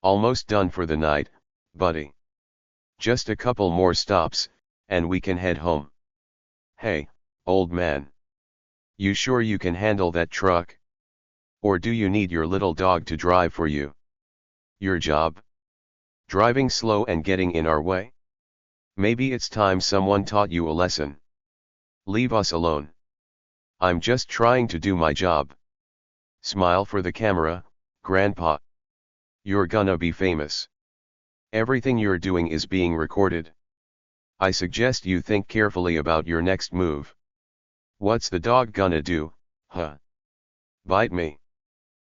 Almost done for the night, buddy. Just a couple more stops, and we can head home. Hey, old man. You sure you can handle that truck? Or do you need your little dog to drive for you? Your job? Driving slow and getting in our way? Maybe it's time someone taught you a lesson. Leave us alone. I'm just trying to do my job. Smile for the camera, Grandpa. You're gonna be famous. Everything you're doing is being recorded. I suggest you think carefully about your next move. What's the dog gonna do, huh? Bite me.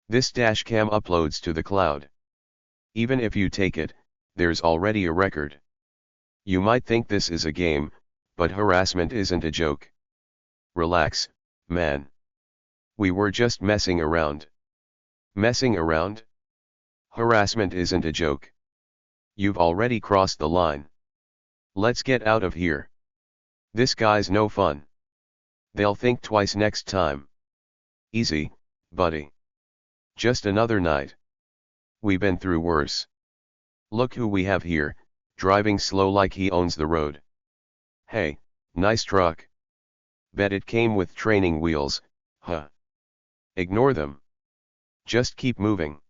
This dashcam uploads to the cloud. Even if you take it, there's already a record. You might think this is a game, but harassment isn't a joke. Relax, man. We were just messing around. Messing around? Harassment isn't a joke. You've already crossed the line. Let's get out of here. This guy's no fun. They'll think twice next time. Easy, buddy. Just another night. We've been through worse. Look who we have here, driving slow like he owns the road. Hey, nice truck. Bet it came with training wheels, huh? Ignore them. Just keep moving.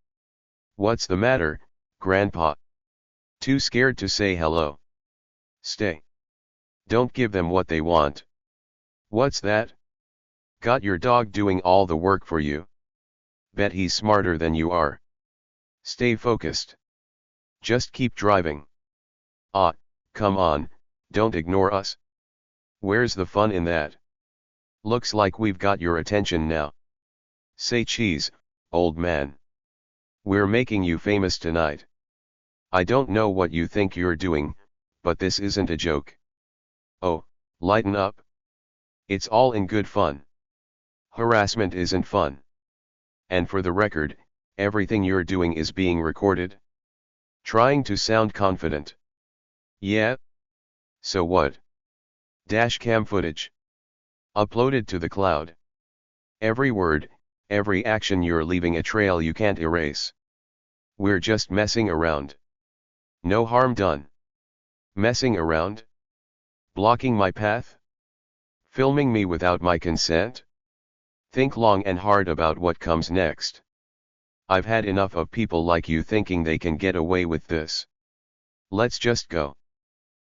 What's the matter, Grandpa? Too scared to say hello? Stay. Don't give them what they want. What's that? Got your dog doing all the work for you? Bet he's smarter than you are. Stay focused. Just keep driving. Ah, come on, don't ignore us. Where's the fun in that? Looks like we've got your attention now. Say cheese, old man. We're making you famous tonight. I don't know what you think you're doing, but this isn't a joke. Oh, lighten up. It's all in good fun. Harassment isn't fun. And for the record, everything you're doing is being recorded. Trying to sound confident. Yeah? So what? Dashcam footage. Uploaded to the cloud. Every word, every action, you're leaving a trail you can't erase. We're just messing around. No harm done. Messing around? Blocking my path? Filming me without my consent? Think long and hard about what comes next. I've had enough of people like you thinking they can get away with this. Let's just go.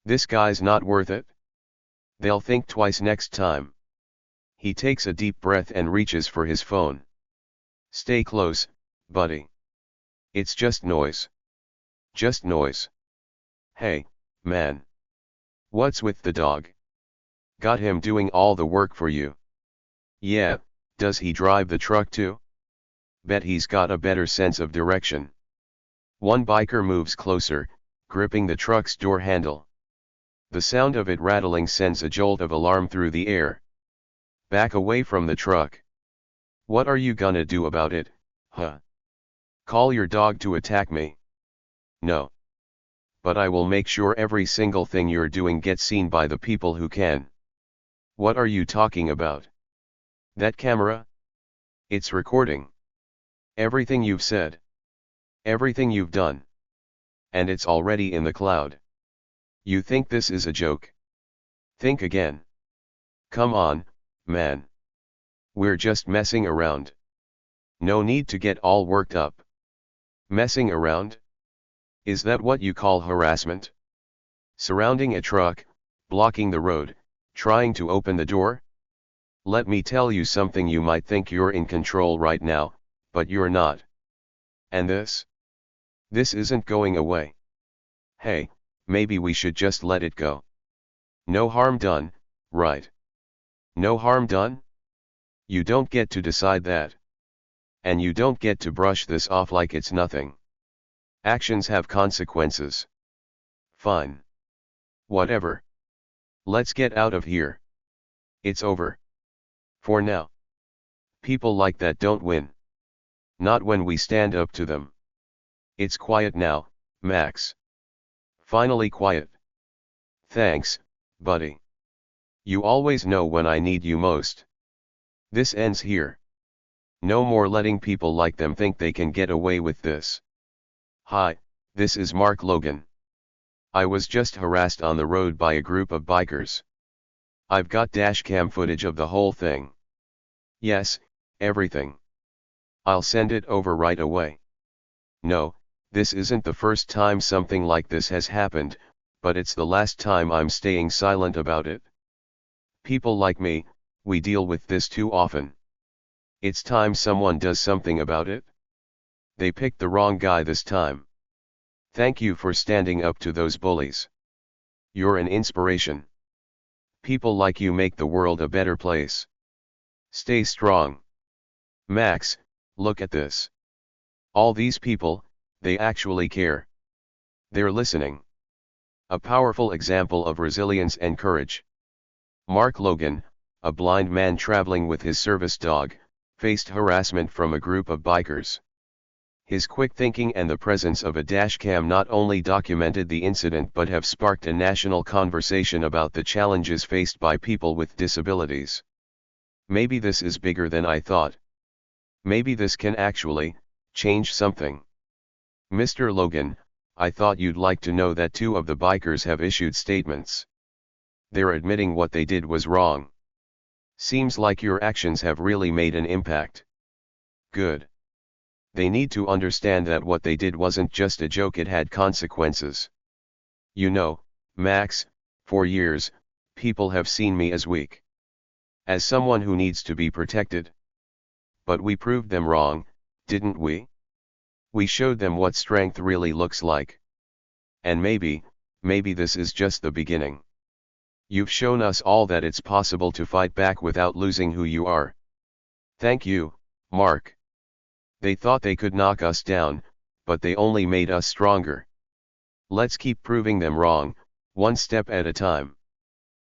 This guy's not worth it. They'll think twice next time. He takes a deep breath and reaches for his phone. Stay close, buddy. It's just noise. Just noise. Hey, man. What's with the dog? Got him doing all the work for you. Yeah, does he drive the truck too? Bet he's got a better sense of direction. One biker moves closer, gripping the truck's door handle. The sound of it rattling sends a jolt of alarm through the air. Back away from the truck. What are you gonna do about it, huh? Call your dog to attack me? No. But I will make sure every single thing you're doing gets seen by the people who can. What are you talking about? That camera? It's recording. Everything you've said. Everything you've done. And it's already in the cloud. You think this is a joke? Think again. Come on, man. We're just messing around. No need to get all worked up. Messing around? Is that what you call harassment? Surrounding a truck, blocking the road, trying to open the door? Let me tell you something, you might think you're in control right now, but you're not. And this? This isn't going away. Hey, maybe we should just let it go. No harm done, right? No harm done? You don't get to decide that. And you don't get to brush this off like it's nothing. Actions have consequences. Fine. Whatever. Let's get out of here. It's over. For now. People like that don't win. Not when we stand up to them. It's quiet now, Max. Finally quiet. Thanks, buddy. You always know when I need you most. This ends here. No more letting people like them think they can get away with this. Hi, this is Mark Logan. I was just harassed on the road by a group of bikers. I've got dashcam footage of the whole thing. Yes, everything. I'll send it over right away. No, this isn't the first time something like this has happened, but it's the last time I'm staying silent about it. People like me, we deal with this too often. It's time someone does something about it. They picked the wrong guy this time. Thank you for standing up to those bullies. You're an inspiration. People like you make the world a better place. Stay strong. Max, look at this. All these people, they actually care. They're listening. A powerful example of resilience and courage. Mark Logan, a blind man traveling with his service dog, faced harassment from a group of bikers. His quick thinking and the presence of a dashcam not only documented the incident but have sparked a national conversation about the challenges faced by people with disabilities. Maybe this is bigger than I thought. Maybe this can actually change something. Mr. Logan, I thought you'd like to know that 2 of the bikers have issued statements. They're admitting what they did was wrong. Seems like your actions have really made an impact. Good. They need to understand that what they did wasn't just a joke, it had consequences. You know, Max, for years, people have seen me as weak. As someone who needs to be protected. But we proved them wrong, didn't we? We showed them what strength really looks like. And maybe this is just the beginning. You've shown us all that it's possible to fight back without losing who you are. Thank you, Mark. They thought they could knock us down, but they only made us stronger. Let's keep proving them wrong, one step at a time.